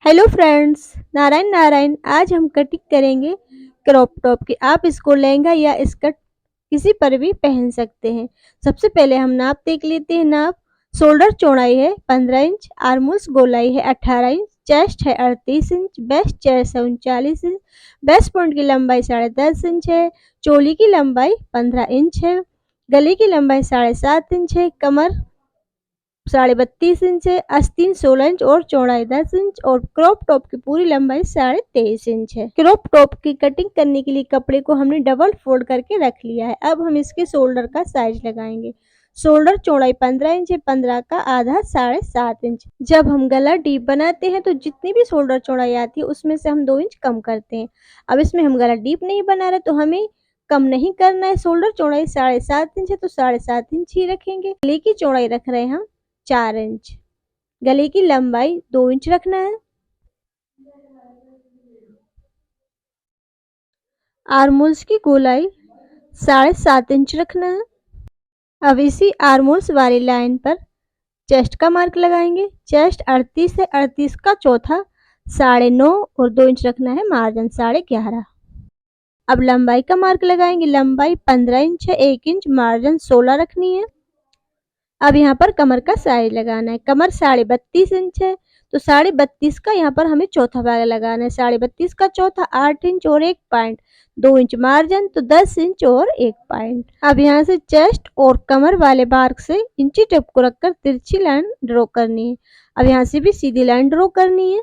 Hello friends, Narayan Narayan. आज हम cutting करेंगे क्रॉप टॉप की। आप इसको लहंगा या स्कर्ट किसी पर भी पहन सकते हैं। सबसे पहले हम नाप देख लेते हैं। नाप शोल्डर चौड़ाई है 15 इंच, आर्मोल्स गोलाई है 18 इंच, चेस्ट है 38 इंच, बेस्ट चेस्ट है 39 इंच, बेस्ट पॉइंट की लंबाई 10.5 इंच है, चोली की लंबाई 15 इंच है, गले की लंबाई 7.5 इंच है, कमर 32.5 इंच है, आस्तीन 16 इंच और चौड़ाई 10 इंच और क्रॉप टॉप की पूरी लंबाई 23.5 इंच है। क्रॉप टॉप की कटिंग करने के लिए कपड़े को हमने डबल फोल्ड करके रख लिया है। अब हम इसके शोल्डर का साइज लगाएंगे। शोल्डर चौड़ाई 15 इंच है, 15 का आधा 7.5 इंच। जब हम गला डीप बनाते हैं तो जितनी भी शोल्डर चौड़ाई आती है उसमें से हम 2 इंच कम करते हैं। अब इसमें हम गला डीप नहीं बना रहे तो हमें कम नहीं करना है। शोल्डर चौड़ाई 7.5 इंच है तो 7.5 इंच ही रखेंगे। गले की चौड़ाई रख रहे हैं हम 4 इंच। गले की लंबाई 2 इंच रखना है। आर्मोल्स की गोलाई 7.5 इंच रखना है। अब इसी आर्मोल्स वाली लाइन पर चेस्ट का मार्क लगाएंगे। चेस्ट 38 है, 38 का चौथा 9.5 और 2 इंच रखना है मार्जिन 11.5। अब लंबाई का मार्क लगाएंगे। लंबाई 15 इंच है, 1 इंच मार्जिन 16 रखनी है। अब यहाँ पर कमर का साइज लगाना है। कमर 32.5 इंच है तो 32.5 का यहाँ पर हमें चौथा भाग लगाना है। 32.5 का चौथा 8 इंच और 1 पॉइंट, 2 इंच मार्जिन तो 10 इंच और 1 पॉइंट। अब यहाँ से चेस्ट और कमर वाले मार्क से इंची टेप को रखकर तिरछी लाइन ड्रॉ करनी है। अब यहाँ से भी सीधी लाइन ड्रॉ करनी है।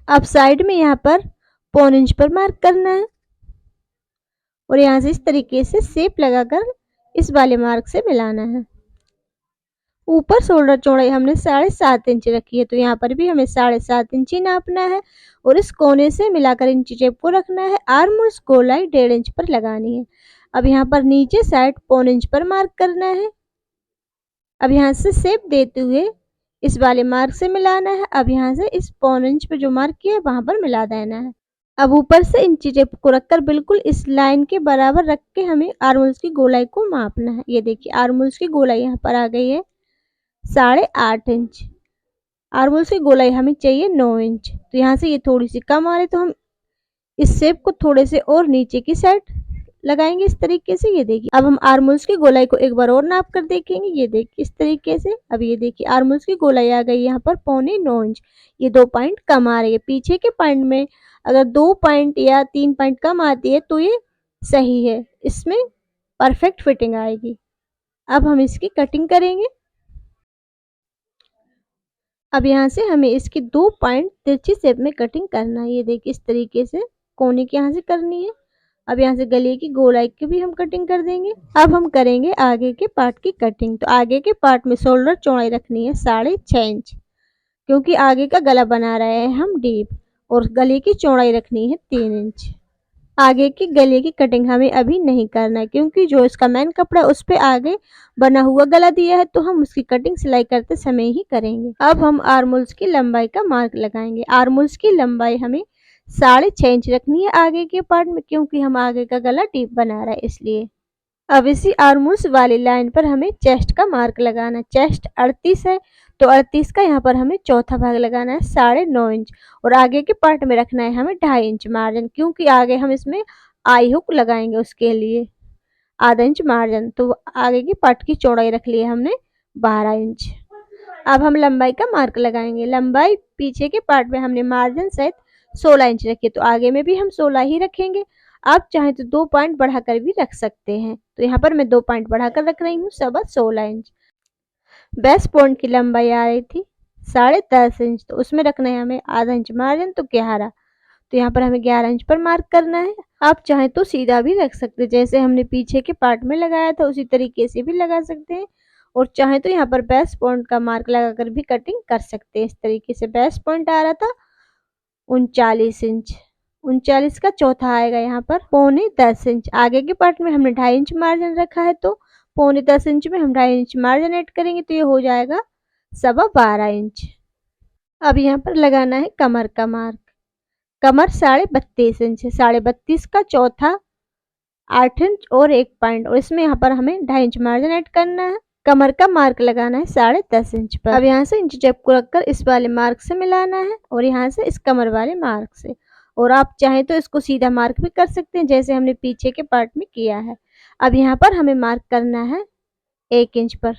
अब साइड में यहाँ पर 1.25 इंच पर मार्क करना है और यहाँ से इस तरीके से शेप लगाकर इस वाले मार्क से मिलाना है। ऊपर शोल्डर चौड़ाई हमने 7.5 इंच रखी है तो यहाँ पर भी हमें 7.5 इंच ही नापना है और इस कोने से मिलाकर इंची टेप को रखना है। आर्मोल्स गोलाई 1.5 इंच पर लगानी है। अब यहाँ पर नीचे साइड 1.25 इंच पर मार्क करना है। अब यहाँ से शेप देते हुए इस वाले मार्क से मिलाना है। अब यहाँ से इस 1.25 इंच पे जो मार्क किया है वहां पर मिला देना है। अब ऊपर से इंची टेप को रखकर बिल्कुल इस लाइन के बराबर रख के हमें आर्मोल्स की गोलाई को मापना है। ये देखिए आर्मोल्स की गोलाई यहाँ पर आ गई है 8.5 इंच। आर्मोल्स की गोलाई हमें चाहिए 9 इंच। तो यहाँ से ये थोड़ी सी कम आ रही तो हम इस शेप को थोड़े से और नीचे की साइड लगाएंगे इस तरीके से। ये देखिए अब हम आर्मोल्स की गोलाई को एक बार और नाप कर देखेंगे। ये देखिए इस तरीके से। अब ये देखिए आर्मोल्स की गोलाई आ गई यहाँ पर 8.25 इंच। ये 2 पॉइंट कम आ रही है। पीछे के पॉइंट में अगर 2 पॉइंट या 3 पॉइंट कम आती है तो ये सही है, इसमें परफेक्ट फिटिंग आएगी। अब हम इसकी कटिंग करेंगे। अब यहाँ से हमें इसकी 2 पॉइंट तिरछी शेप में कटिंग करना है। ये देखिए इस तरीके से कोने के यहाँ से करनी है। अब यहाँ से गले की गोलाई की भी हम कटिंग कर देंगे। अब हम करेंगे आगे के पार्ट की कटिंग। तो आगे के पार्ट में शोल्डर चौड़ाई रखनी है 6.5 इंच क्योंकि आगे का गला बना रहे हैं हम डीप और गले की चौड़ाई रखनी है 3 इंच। आगे की गले की कटिंग हमें अभी नहीं करना है क्योंकि जो इसका मेन कपड़ा है उस पे आगे बना हुआ गला दिया है तो हम उसकी कटिंग सिलाई करते समय ही करेंगे। अब हम आर्मोल्स की लंबाई का मार्क लगाएंगे। आर्मोल्स की लंबाई हमें 6.5 इंच रखनी है आगे के पार्ट में क्योंकि हम आगे का गला डीप बना रहे हैं इसलिए। अब इसी आर्मोल्स वाली लाइन पर हमें चेस्ट का मार्क लगाना है। चेस्ट 38 है तो 38 का यहाँ पर हमें चौथा भाग लगाना है 9.5 इंच और आगे के पार्ट में रखना है हमें 2.5 इंच मार्जिन क्योंकि आगे हम इसमें आई हुक लगाएंगे उसके लिए आधा इंच मार्जिन। तो आगे की पार्ट की चौड़ाई रख ली है हमने 12 इंच। अब हम लंबाई का मार्क लगाएंगे। लंबाई पीछे के पार्ट में हमने मार्जिन सहित 16 इंच रखी है तो आगे में भी हम 16 ही रखेंगे। आप चाहें तो 2 पॉइंट बढ़ाकर भी रख सकते हैं। तो यहाँ पर मैं 2 पॉइंट बढ़ाकर रख रही हूँ 16 इंच। बेस्ट पॉइंट की लंबाई आ रही थी 10.5 इंच तो उसमें रखना है हमें आधा इंच मार्जिन तो 11। तो यहाँ पर हमें 11 इंच पर मार्क करना है। आप चाहें तो सीधा भी रख सकते हैं जैसे हमने पीछे के पार्ट में लगाया था उसी तरीके से भी लगा सकते हैं और चाहे तो यहाँ पर बेस्ट पॉइंट का मार्क लगाकर भी कटिंग कर सकते हैं। इस तरीके से बेस्ट पॉइंट आ रहा था 39 इंच। 39 का चौथा आएगा यहाँ पर 9.25 इंच। आगे के पार्ट में हमने 2.5 इंच मार्जिन रखा है तो 9.25 इंच में हम 2.5 इंच मार्जिन ऐड करेंगे तो ये हो जाएगा 12.25 इंच। अब यहाँ पर लगाना है कमर का मार्क। कमर 32.5 इंच है। 32.5 का चौथा 8 इंच और 1 पॉइंट और इसमें यहाँ पर हमें 2.5 इंच मार्जिन ऐड करना है। कमर का मार्क लगाना है 10.5 इंच पर। अब यहाँ से इंची टेप को रखकर इस वाले मार्क से मिलाना है और यहाँ से इस कमर वाले मार्क से। और आप चाहें तो इसको सीधा मार्क भी कर सकते हैं जैसे हमने पीछे के पार्ट में किया है। अब यहाँ पर हमें मार्क करना है 1 इंच पर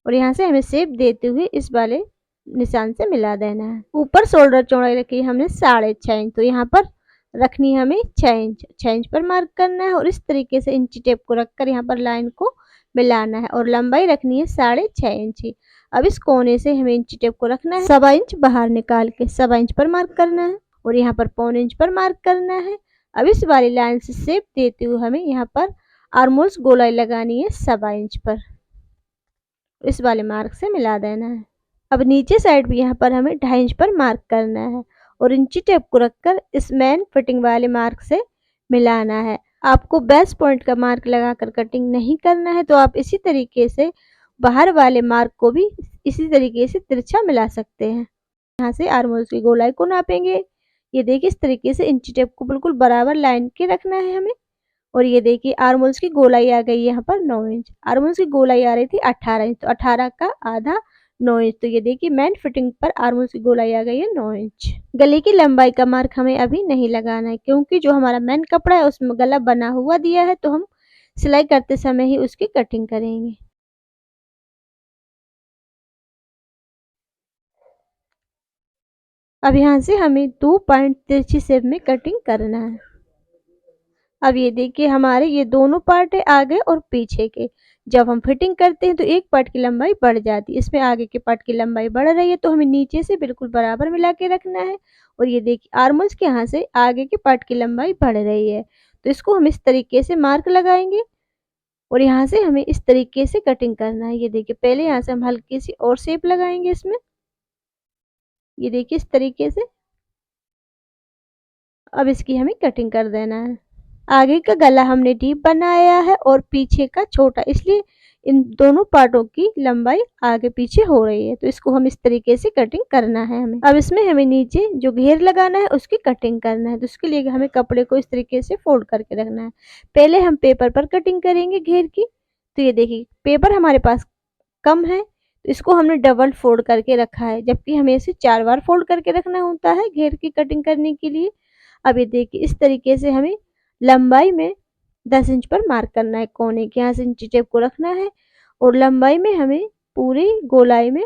और यहाँ से हमें शेप देते हुए इस वाले निशान से मिला देना है। ऊपर शोल्डर चौड़ाई रखी है हमने 6.5 इंच, तो यहाँ पर रखनी है हमें 6 इंच। 6 इंच पर मार्क करना है और इस तरीके से इंची टेप को रखकर यहाँ पर लाइन को मिलाना है और लंबाई रखनी है 6.5 इंच। अब इस कोने से हमें इंची टेप को रखना है 1.25 इंच बाहर निकाल के 1.25 इंच पर मार्क करना है और यहाँ पर 1.25 इंच पर मार्क करना है। अब इस वाली लाइन से शेप देते हुए हमें यहाँ पर आर्महोल्स गोलाई लगानी है 1.25 इंच पर, इस वाले मार्क से मिला देना है। अब नीचे साइड भी यहाँ पर हमें 2.5 इंच पर मार्क करना है और इंची टेप को रखकर इस मेन फिटिंग वाले मार्क से मिलाना है। आपको बेस पॉइंट का मार्क लगाकर कटिंग नहीं करना है, तो आप इसी तरीके से बाहर वाले मार्क को भी इसी तरीके से तिरछा मिला सकते हैं। यहाँ से आर्महोल्स की गोलाई को नापेंगे। ये देखिए इस तरीके से इंची टेप को बिल्कुल बराबर लाइन के रखना है हमें। और ये देखिए आर्महोल्स की गोलाई आ गई यहाँ पर 9 इंच। आर्महोल्स की गोलाई आ रही थी 18 इंच, तो 18 का आधा 9 इंच। तो ये देखिए मेन फिटिंग पर आर्महोल्स की गोलाई आ गई है 9 इंच। गले की लंबाई का मार्क हमें अभी नहीं लगाना है क्योंकि जो हमारा मेन कपड़ा है उसमें गला बना हुआ दिया है, तो हम सिलाई करते समय ही उसकी कटिंग करेंगे। अब यहाँ से हमें 2 पॉइंट तिरछी शेप में कटिंग करना है। अब ये देखिए हमारे ये दोनों पार्ट है आगे और पीछे के। जब हम फिटिंग करते हैं तो एक पार्ट की लंबाई बढ़ जाती है, इसमें आगे के पार्ट की लंबाई बढ़ रही है, तो हमें नीचे से बिल्कुल बराबर मिला के रखना है। और ये देखिए आर्महोल्स के यहाँ से आगे के पार्ट की लंबाई बढ़ रही है, तो इसको हम इस तरीके से मार्क लगाएंगे और यहाँ से हमें इस तरीके से कटिंग करना है। ये देखिए पहले यहाँ से हम हल्की सी और शेप लगाएंगे इसमें, ये देखिए इस तरीके से। अब इसकी हमें कटिंग कर देना है। आगे का गला हमने डीप बनाया है और पीछे का छोटा, इसलिए इन दोनों पार्टों की लंबाई आगे पीछे हो रही है, तो इसको हम इस तरीके से कटिंग करना है हमें। अब इसमें हमें नीचे जो घेर लगाना है उसकी कटिंग करना है, तो उसके लिए हमें कपड़े को इस तरीके से फोल्ड करके रखना है। पहले हम पेपर पर कटिंग करेंगे घेर की। तो ये देखिए पेपर हमारे पास कम है, तो इसको हमने डबल फोल्ड करके रखा है, जबकि हमें इसे 4 बार फोल्ड करके रखना होता है घेर की कटिंग करने के लिए। अब ये देखिए इस तरीके से हमें लंबाई में 10 इंच पर मार्क करना है, कोने के यहाँ से इंची टेप को रखना है और लंबाई में हमें पूरी गोलाई में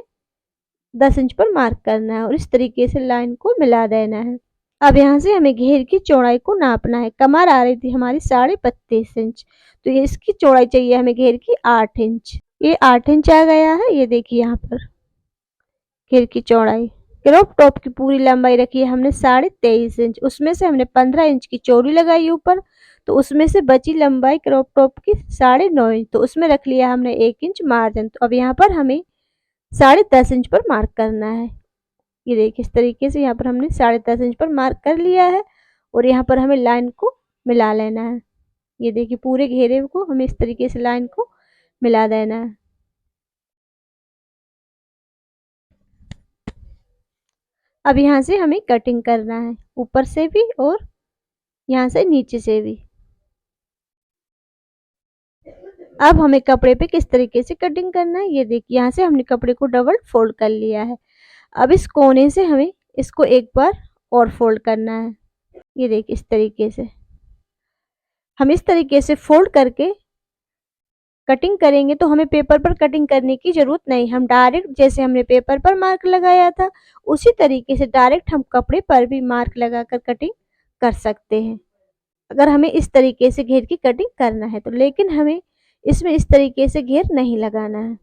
10 इंच पर मार्क करना है और इस तरीके से लाइन को मिला देना है। अब यहाँ से हमें घेर की चौड़ाई को नापना है। कमर आ रही थी हमारी 32.5 इंच, तो ये इसकी चौड़ाई चाहिए हमें घेर की 8 इंच। ये 8 इंच आ गया है। ये देखिए यहाँ पर घेर की चौड़ाई। क्रॉप टॉप की पूरी लंबाई रखी है हमने 23.5 इंच, उसमें से हमने 15 इंच की चौड़ी लगाई ऊपर, तो उसमें से बची लंबाई क्रॉप टॉप की 9.5 इंच, तो उसमें रख लिया हमने 1 इंच मार्जिन। तो अब यहाँ पर हमें 10.5 इंच पर मार्क करना है। ये देखिए इस तरीके से यहाँ पर हमने 10.5 इंच पर मार्क कर लिया है और यहाँ पर हमें लाइन को मिला लेना है। ये देखिए पूरे घेरे को हमें इस तरीके से लाइन को मिला देना है। अब यहाँ से हमें कटिंग करना है, ऊपर से भी और यहाँ से नीचे से भी। अब हमें कपड़े पे किस तरीके से कटिंग करना है, ये देखिए यहाँ से हमने कपड़े को डबल फोल्ड कर लिया है। अब इस कोने से हमें इसको एक बार और फोल्ड करना है। ये देखिए इस तरीके से हम इस तरीके से फोल्ड करके कटिंग करेंगे, तो हमें पेपर पर कटिंग करने की जरूरत नहीं। हम डायरेक्ट जैसे हमने पेपर पर मार्क लगाया था उसी तरीके से डायरेक्ट हम कपड़े पर भी मार्क लगाकर कटिंग कर सकते हैं, अगर हमें इस तरीके से घेर की कटिंग करना है तो। लेकिन हमें इसमें इस तरीके से घेर नहीं लगाना है।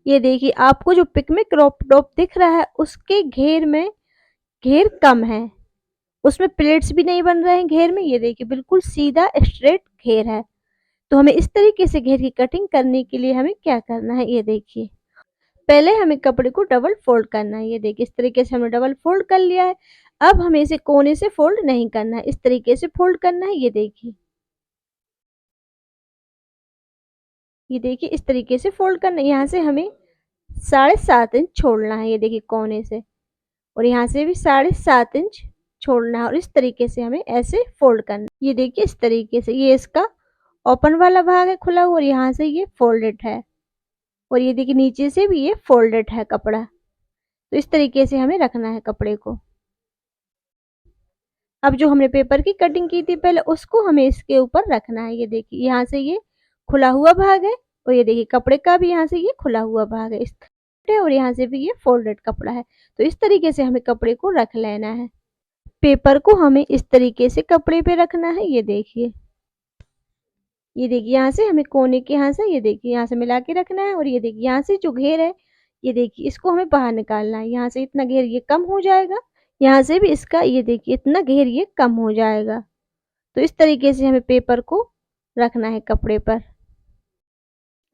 ये देखिए आपको जो पिक में क्रॉप टॉप दिख रहा है उसके घेर में घेर कम है, उसमें प्लेट्स भी नहीं बन रहे हैं घेर में। ये देखिए बिल्कुल सीधा स्ट्रेट घेर है, तो हमें इस तरीके से घेर की कटिंग करने के लिए हमें क्या करना है, ये देखिए पहले हमें कपड़े को डबल फोल्ड करना है। ये देखिए इस तरीके से हमने डबल फोल्ड कर लिया है। अब हमें इसे कोने से फोल्ड नहीं करना है, इस तरीके से फोल्ड करना है। ये देखिए इस तरीके से फोल्ड करना है। यहाँ से हमें 7.5 इंच छोड़ना है, ये देखिए कोने से, और यहाँ से भी 7.5 इंच छोड़ना है और इस तरीके से हमें ऐसे फोल्ड करना है। ये देखिए इस तरीके से, ये इसका ओपन वाला भाग है खुला हुआ और यहाँ से ये फोल्डेड है। और ये देखिए नीचे से भी ये फोल्डेड है कपड़ा। तो इस तरीके से हमें रखना है कपड़े को। अब जो हमने पेपर की कटिंग की थी पहले उसको हमें इसके ऊपर रखना है। ये देखिए यहाँ से ये खुला हुआ भाग है और ये देखिए कपड़े का भी यहाँ से ये खुला हुआ भाग है इस और यहाँ से भी ये फोल्डेड कपड़ा है। तो इस तरीके से हमें कपड़े को रख लेना है। पेपर को हमें इस तरीके से कपड़े पे रखना है। ये देखिए यहाँ से हमें कोने के यहाँ से ये देखिए यहाँ से मिला के रखना है और ये देखिए यहाँ से जो घेर है ये देखिए इसको हमें बाहर निकालना है। यहाँ से इतना घेर ये कम हो जाएगा, यहाँ से भी इसका ये देखिए इतना घेर ये कम हो जाएगा। तो इस तरीके से हमें पेपर को रखना है कपड़े पर।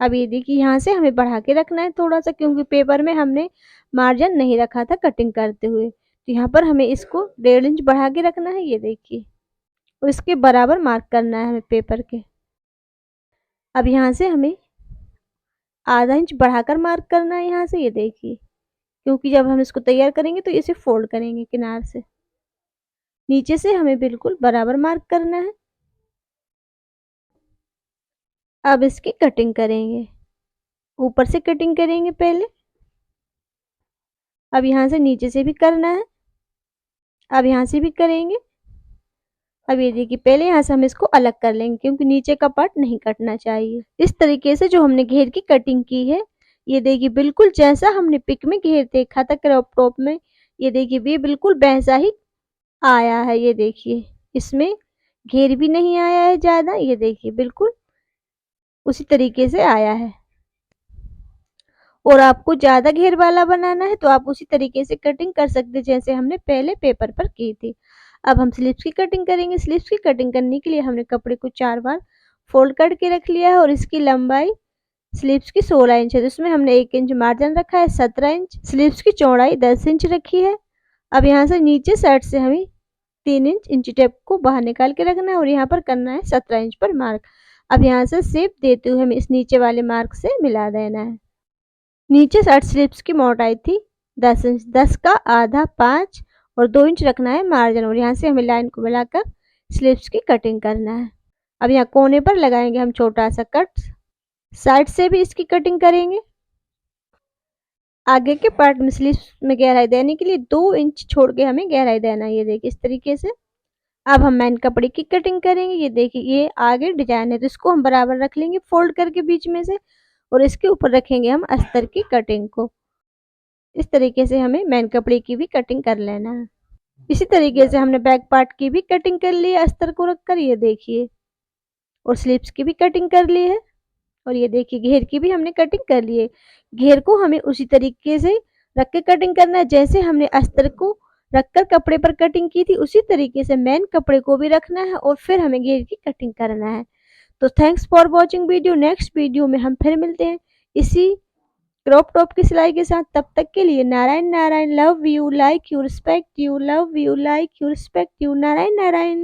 अब ये देखिए यहाँ से हमें बढ़ा के रखना है थोड़ा सा, क्योंकि पेपर में हमने मार्जिन नहीं रखा था कटिंग करते हुए। तो यहाँ पर हमें इसको 1.5 इंच बढ़ा के रखना है। ये देखिए और इसके बराबर मार्क करना है हमें पेपर के। अब यहाँ से हमें आधा इंच बढ़ाकर मार्क करना है यहाँ से। ये देखिए क्योंकि जब हम इसको तैयार करेंगे तो इसे फोल्ड करेंगे किनार से। नीचे से हमें बिल्कुल बराबर मार्क करना है। अब इसकी कटिंग करेंगे, ऊपर से कटिंग करेंगे पहले। अब यहाँ से नीचे से भी करना है, अब यहाँ से भी करेंगे। अब ये देखिए पहले यहाँ से हम इसको अलग कर लेंगे क्योंकि नीचे का पार्ट नहीं कटना चाहिए। इस तरीके से जो हमने घेर की कटिंग की है ये देखिए बिल्कुल जैसा हमने पिक में घेर देखा था क्रॉप टॉप में, ये देखिए ये बिल्कुल वैसा ही आया है। ये देखिए इसमें घेर भी नहीं आया है ज़्यादा, ये देखिए बिल्कुल उसी तरीके से आया है। और आपको ज़्यादा घेर वाला बनाना है तो आप उसी तरीके से कटिंग कर सकते हैं जैसे हमने पहले पेपर पर की थी। अब हम स्लीव्स की कटिंग करेंगे। स्लीव्स की कटिंग करने के लिए हमने कपड़े को 4 बार फोल्ड करके रख लिया है और इसकी लंबाई स्लीव्स की 16 इंच है, जिसमें हमने 1 इंच मार्जिन रखा है 17 इंच। स्लीव्स की चौड़ाई 10 इंच रखी है। अब यहाँ से नीचे साइड से हमें 3 इंच इंची टेप को बाहर निकाल के रखना है और यहाँ पर करना है 17 इंच पर मार्क। अब यहाँ से शेप देते हुए हमें इस नीचे वाले मार्क से मिला देना है। नीचे साइड स्लीव्स की मोटाई थी 10 इंच, 10 का आधा 5 और 2 इंच रखना है मार्जिन और यहाँ से हमें लाइन को मिलाकर स्लीव्स की कटिंग करना है। अब यहाँ कोने पर लगाएंगे हम छोटा सा कट, साइड से भी इसकी कटिंग करेंगे। आगे के पार्ट में स्लीव्स में गहराई देने के लिए 2 इंच छोड़ के हमें गहराई देना है। ये देखिए इस तरीके से। अब हम मेन कपड़े की कटिंग करेंगे। ये देखिए ये आगे डिजाइन है तो इसको हम बराबर रख लेंगे फोल्ड करके बीच में से और इसके ऊपर रखेंगे हम अस्तर की कटिंग को। इस तरीके से हमें मेन कपड़े की भी कटिंग कर लेना है। इसी तरीके से हमने बैक पार्ट की भी कटिंग कर ली है अस्तर को रखकर, ये देखिए, और स्लीव्स की भी कटिंग कर ली है और ये देखिए घेर की भी हमने कटिंग कर ली है। घेर को हमें उसी तरीके से रख के कटिंग करना है जैसे हमने अस्तर को रखकर कपड़े पर कटिंग की थी, उसी तरीके से मेन कपड़े को भी रखना है और फिर हमें घेर की कटिंग करना है। तो thanks for watching video. Next video में हम फिर मिलते हैं इसी क्रॉप टॉप की सिलाई के साथ। तब तक के लिए Narayan Narayan. Love you, like you, respect you, love you, like you, respect you, Narayan Narayan.